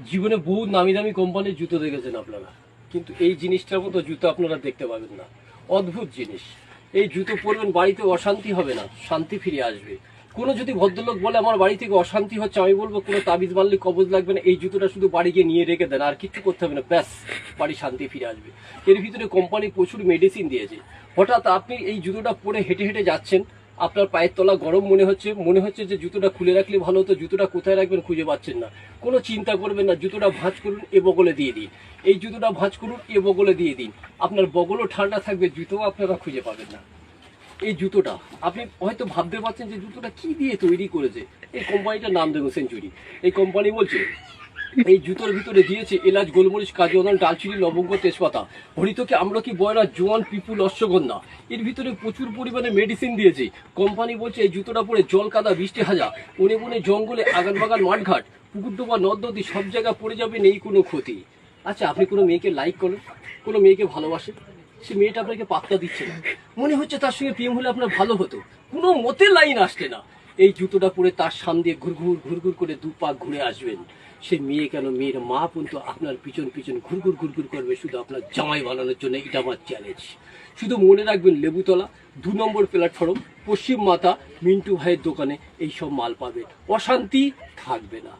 জীবনে বহু নামি দামি কোম্পানির জুতো দেখেছেন আপনারা, কিন্তু এই জিনিসটার মতো জুতো আপনারা দেখতে পাবেন না। অদ্ভুত জিনিস। এই জুতো পরবেন, বাড়িতে অশান্তি হবে না, শান্তি ফিরে আসবে। কোনো যদি ভদ্রলোক বলে আমার বাড়ি থেকে অশান্তি হচ্ছে, আমি বলবো কোনো তাবিজ মারলে কবজ লাগবে না, এই জুতোটা শুধু বাড়ি গিয়ে নিয়ে রেখে দেন, আর কিছু করতে হবে না, ব্যাস বাড়ি শান্তি ফিরে আসবে। এর ভিতরে কোম্পানি প্রচুর মেডিসিন দিয়েছে। হঠাৎ আপনি এই জুতোটা পরে হেঁটে হেঁটে যাচ্ছেন, আপনার পায়ের তলা গরম মনে হচ্ছে যে জুতোটা খুলে রাখলে ভালো হতো, জুতোটা কোথায় রাখবেন খুঁজে পাচ্ছেন না। কোনো চিন্তা করবেন না, জুতোটা ভাঁজ করুন, এ বগলে দিয়ে দিন। এই জুতোটা ভাঁজ করুন, এ বগলে দিয়ে দিন, আপনার বগলও ঠান্ডা থাকবে, জুতোও আপনারা খুঁজে পাবেন না। এই জুতোটা আপনি হয়তো ভাবতে পারছেন যে জুতোটা কি দিয়ে তৈরি করেছে। এই কোম্পানিটার নাম দেখুন, সেঞ্চুরি। এই কোম্পানি বলছে এই জুতোর ভিতরে দিয়েছে এলাচ, গোলমরিচ, কাজু বাদাম, দালচিনি, লবঙ্গ, তেজপাতা, হরিতকি, আমলকি, বয়রা, জোয়ান, পিপুল, অশ্বগন্ধা। এর ভিতরে প্রচুর পরিমাণে মেডিসিন দিয়েছে। কোম্পানি বলছে এই জুতোটা পরে জল, কাদা, বৃষ্টি হাজা, বনে বনে, জঙ্গলে, আগান বাগান, মাঠঘাট, পুকুর ডোবা, নদ নদী সব জায়গা পড়ে যাবে, নেই কোনো ক্ষতি। আচ্ছা, আপনি কোনো মেয়েকে লাইক করেন, কোনো মেয়েকে ভালোবাসেন, সে মেয়েটা আপনাকে পাত্তা দিচ্ছে না, মনে হচ্ছে তার সঙ্গে প্রেম হলে আপনার ভালো হতো, কোনো মতে লাইন আসছে না। এই জুতোটা পরে তার সামনে ঘুরঘুর ঘুরঘুর করে দু পাক ঘুরে আসবেন, সে মেয়ে কেন, মেয়ের মা পর্যন্ত আপনার পিছন পিছন ঘুরঘুর ঘুরঘুর করবে শুধু আপনার জামাই বানানোর জন্য। এটা আমার চ্যালেঞ্জ। শুধু মনে রাখবেন, লেবুতলা 2 নম্বর প্ল্যাটফর্ম, পশ্চিম মাথা, মিন্টু ভাইয়ের দোকানে এইসব মাল পাবেন, অশান্তি থাকবে না।